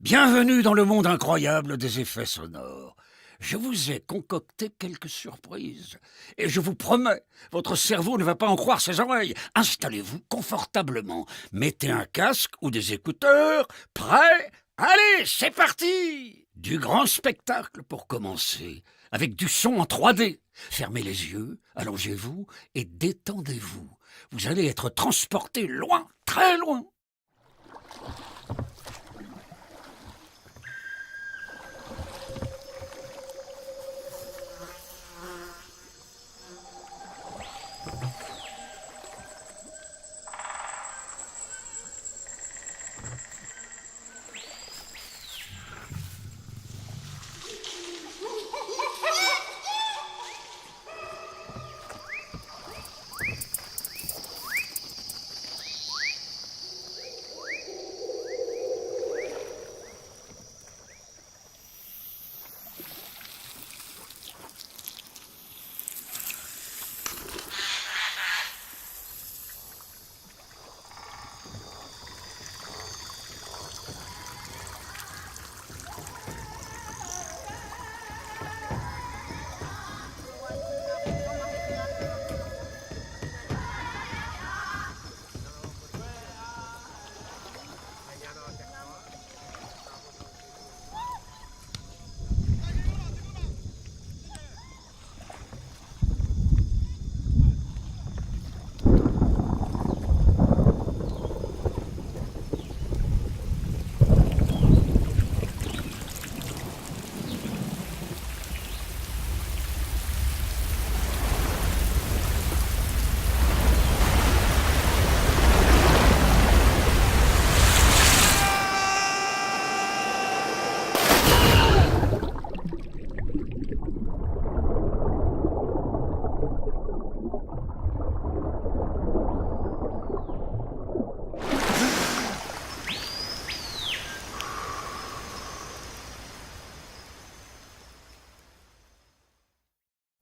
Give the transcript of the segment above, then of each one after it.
Bienvenue dans le monde incroyable des effets sonores. Je vous ai concocté quelques surprises. Et je vous promets, votre cerveau ne va pas en croire ses oreilles. Installez-vous confortablement. Mettez un casque ou des écouteurs. Prêt? Allez, c'est parti! Du grand spectacle pour commencer, avec du son en 3D. Fermez les yeux, allongez-vous et détendez-vous. Vous allez être transporté loin, très loin.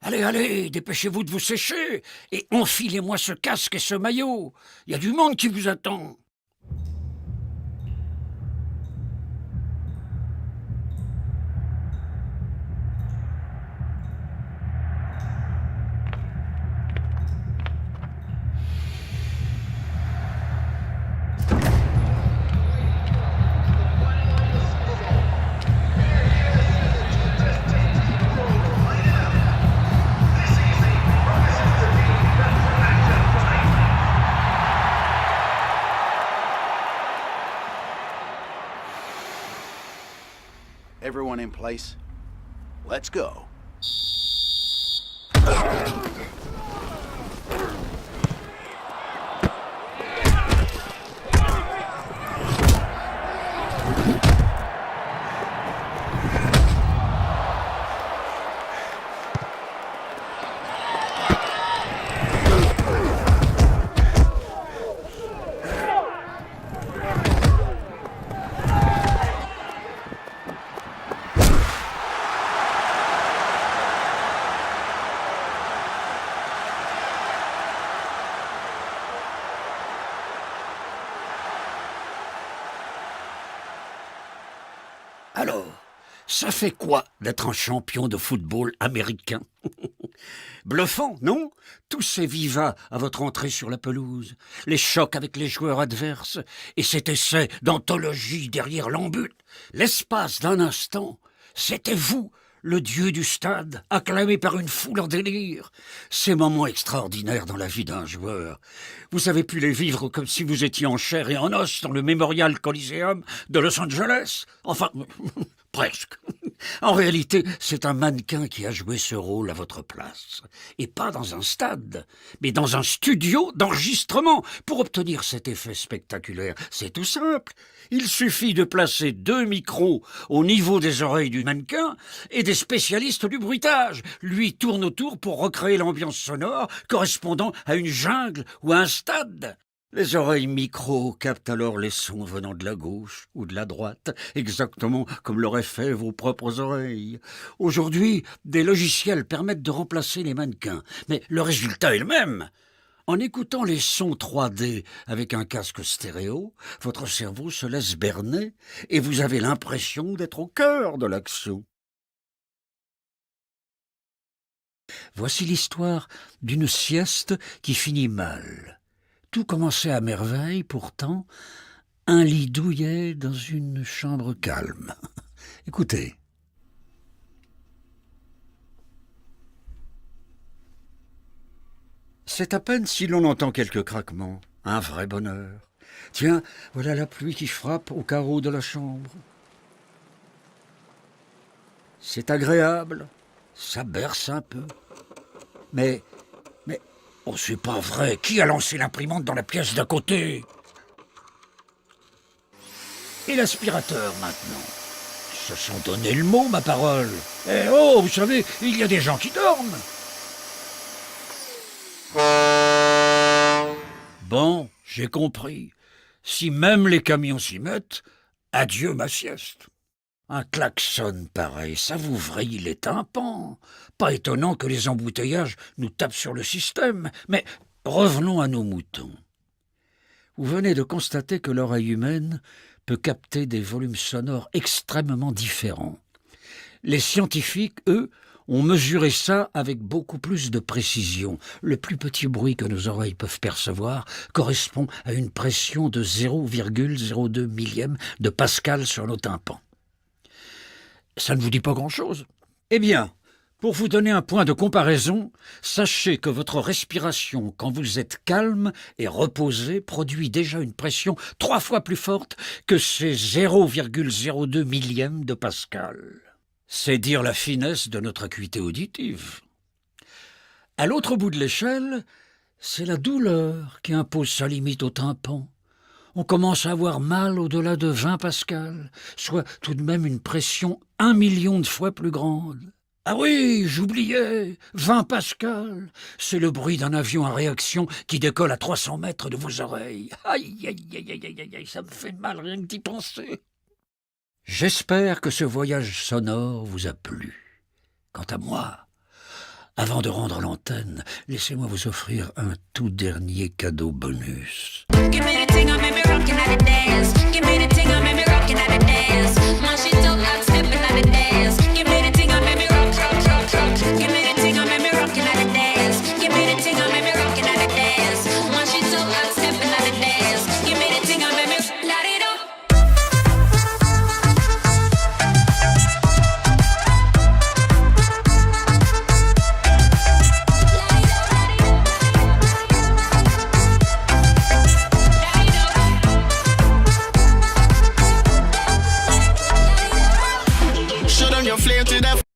Allez, allez, dépêchez-vous de vous sécher et enfilez-moi ce casque et ce maillot. Il y a du monde qui vous attend. Everyone in place? Let's go. Alors, ça fait quoi d'être un champion de football américain? Bluffant, non? Tous ces vivas à votre entrée sur la pelouse, les chocs avec les joueurs adverses, et cet essai d'anthologie derrière l'embut, l'espace d'un instant, c'était vous, le dieu du stade, acclamé par une foule en délire. Ces moments extraordinaires dans la vie d'un joueur, vous avez pu les vivre comme si vous étiez en chair et en os dans le Memorial Coliseum de Los Angeles. Enfin, presque. En réalité, c'est un mannequin qui a joué ce rôle à votre place. Et pas dans un stade, mais dans un studio d'enregistrement. Pour obtenir cet effet spectaculaire, c'est tout simple. Il suffit de placer 2 micros au niveau des oreilles du mannequin et des spécialistes du bruitage. Lui tourne autour pour recréer l'ambiance sonore correspondant à une jungle ou à un stade. Les oreilles micro captent alors les sons venant de la gauche ou de la droite, exactement comme l'auraient fait vos propres oreilles. Aujourd'hui, des logiciels permettent de remplacer les mannequins, mais le résultat est le même. En écoutant les sons 3D avec un casque stéréo, votre cerveau se laisse berner et vous avez l'impression d'être au cœur de l'action. Voici l'histoire d'une sieste qui finit mal. Tout commençait à merveille, pourtant, un lit douillet dans une chambre calme. Écoutez. C'est à peine si l'on entend quelques craquements. Un vrai bonheur. Tiens, voilà la pluie qui frappe au carreau de la chambre. C'est agréable. Ça berce un peu. Mais, oh, c'est pas vrai. Qui a lancé l'imprimante dans la pièce d'à côté? Et l'aspirateur, maintenant? Ils se sont donné le mot, ma parole. Eh oh, vous savez, il y a des gens qui dorment. Bon, j'ai compris. Si même les camions s'y mettent, adieu ma sieste. Un klaxon pareil, ça vous vrille les tympans. Pas étonnant que les embouteillages nous tapent sur le système. Mais revenons à nos moutons. Vous venez de constater que l'oreille humaine peut capter des volumes sonores extrêmement différents. Les scientifiques, eux, ont mesuré ça avec beaucoup plus de précision. Le plus petit bruit que nos oreilles peuvent percevoir correspond à une pression de 0,02 millième de pascal sur nos tympans. Ça ne vous dit pas grand-chose? Eh bien, pour vous donner un point de comparaison, sachez que votre respiration, quand vous êtes calme et reposé, produit déjà une pression 3 fois plus forte que ces 0,02 millièmes de pascal. C'est dire la finesse de notre acuité auditive. À l'autre bout de l'échelle, c'est la douleur qui impose sa limite au tympan. On commence à avoir mal au-delà de 20 pascal, soit tout de même une pression 1 million de fois plus grande. Ah oui, j'oubliais, 20 pascal, c'est le bruit d'un avion en réaction qui décolle à 300 mètres de vos oreilles. Aïe, aïe, aïe, aïe, aïe, aïe, ça me fait mal rien que d'y penser. J'espère que ce voyage sonore vous a plu. Quant à moi, avant de rendre l'antenne, laissez-moi vous offrir un tout dernier cadeau bonus. Flare to the